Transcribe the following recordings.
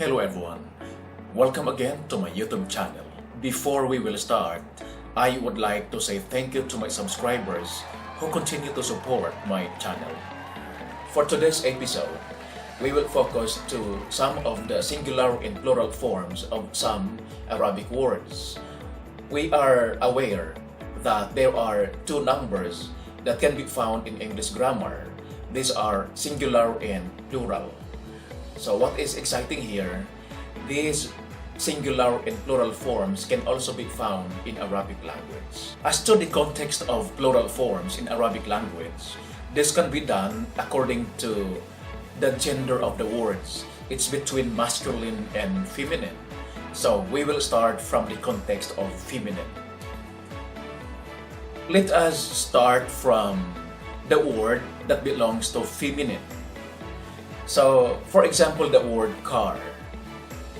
Hello everyone, welcome again to my YouTube channel. Before we will start, I would like to say thank you to my subscribers who continue to support my channel. For today's episode, we will focus to some of the singular and plural forms of some Arabic words. We are aware that there are two numbers that can be found in English grammar. These are singular and plural. So what is exciting here, these singular and plural forms can also be found in Arabic language. As to the context of plural forms in Arabic language, this can be done according to the gender of the words. It's between masculine and feminine. So we will start from the context of feminine. Let us start from the word that belongs to feminine. So, for example, the word car.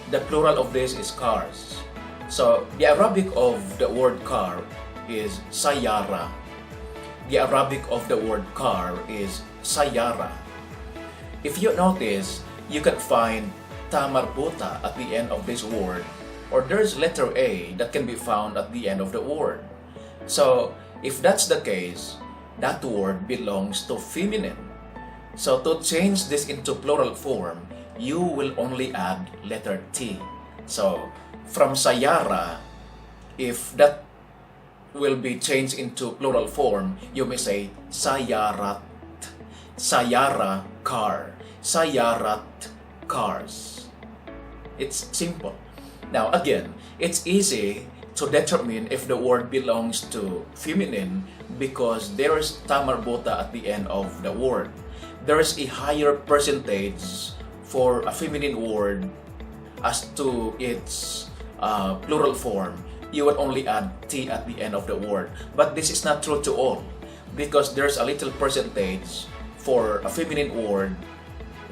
The plural of this is cars. So, the Arabic of the word car is sayara. The Arabic of the word car is sayara. If you notice, you can find ta marbuta at the end of this word, or there's letter A that can be found at the end of the word. So, if that's the case, that word belongs to feminine. So to change this into plural form, you will only add letter T. So from sayara, if that will be changed into plural form, you may say sayarat, sayara car, sayarat cars. It's simple. Now again, it's easy to determine if the word belongs to feminine because there is ta marbuta at the end of the word. There is a higher percentage for a feminine word as to its plural form. You would only add T at the end of the word. But this is not true to all because there's a little percentage for a feminine word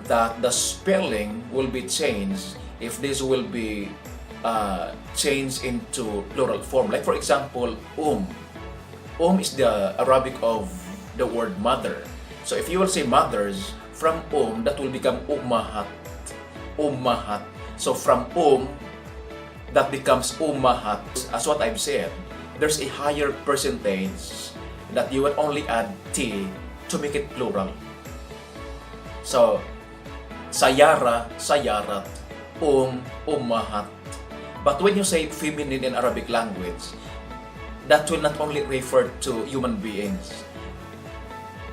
that the spelling will be changed if this will be changed into plural form. Like for example, is the Arabic of the word mother. So if you will say mothers, from that will become ummahat. Ummahat. So from that becomes ummahat. As what I've said, there's a higher percentage that you will only add T to make it plural. So, sayara, sayarat, ummahat. But when you say feminine in Arabic language, that will not only refer to human beings.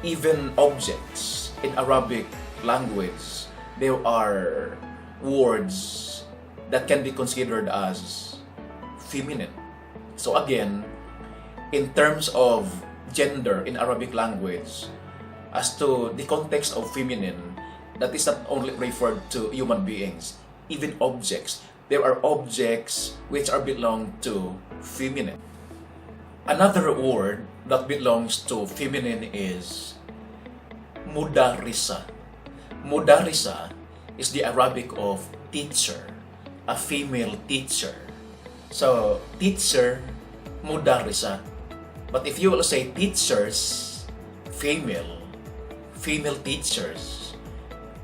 Even objects in Arabic language, there are words that can be considered as feminine. So again, in terms of gender in Arabic language, as to the context of feminine, that is not only referred to human beings, even objects. There are objects which are belong to feminine. Another word that belongs to feminine is mudarrisa. Mudarrisa is the Arabic of teacher, a female teacher. So, teacher, mudarrisa. But if you will say teachers, female teachers,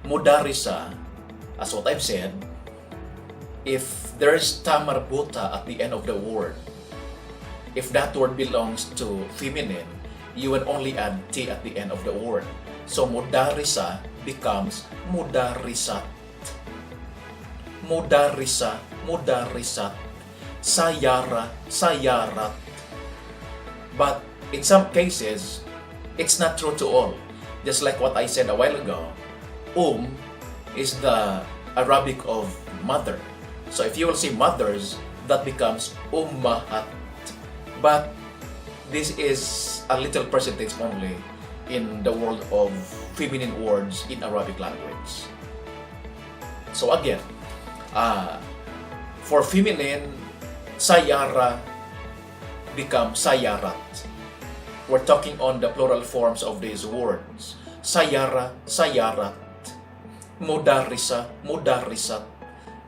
mudarrisa, as what I've said, if there's ta marbuta at the end of the word, if that word belongs to feminine, you will only add T at the end of the word. So mudarrisa becomes mudarrisat. Mudarrisa, mudarrisat. Sayara, sayarat. But in some cases, it's not true to all. Just like what I said a while ago, is the Arabic of mother. So if you will say mothers, that becomes ummahat. But this is a little percentage only in the world of feminine words in Arabic language. So again, for feminine, sayara becomes sayarat. We're talking on the plural forms of these words. Sayara, sayarat. Mudarrisa, mudarrisat.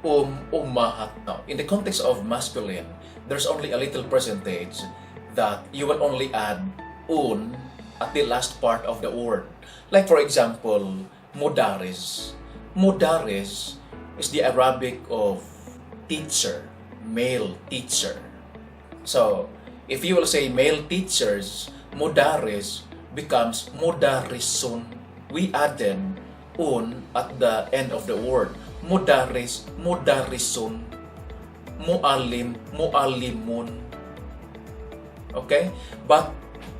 Ummahat. Now, in the context of masculine, there's only a little percentage that you will only add at the last part of the word. Like for example, mudaris. Mudaris is the Arabic of teacher, male teacher. So, if you will say male teachers, mudaris becomes mudarisun. We added un at the end of the word. Mudaris, mudarisun. Muallim, muallimun. Okay? But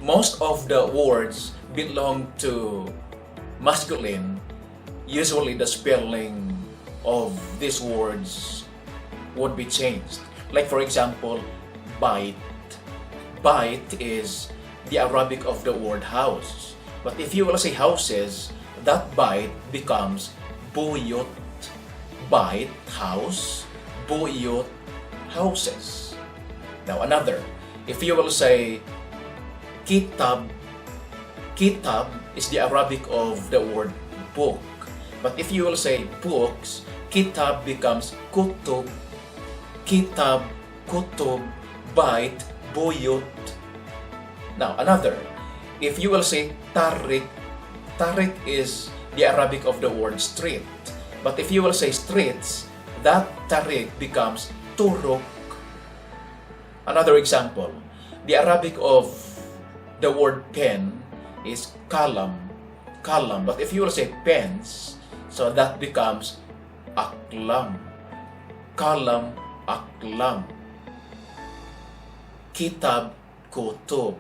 most of the words belong to masculine. Usually the spelling of these words would be changed. Like for example, bite. Bite is the Arabic of the word house. But if you will say houses, that bite becomes buyut. Bite, house, buyut, houses. Now another, if you will say kitab, kitab is the Arabic of the word book. But if you will say books, kitab becomes kutub, kitab, kutub, bait, buyut. Now another, if you will say tarik, tarik is the Arabic of the word street. But if you will say streets, that tarik becomes turuk. Another example, the Arabic of the word pen is kalam, kalam. But if you will say pens, so that becomes aklam, kalam, aklam. Kitab, kutub,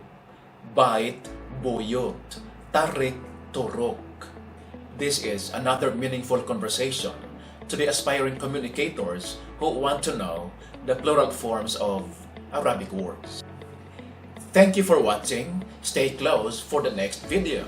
bait, buyut, tarik, turuk. This is another meaningful conversation to the aspiring communicators who want to know the plural forms of Arabic words. Thank you for watching. Stay close for the next video.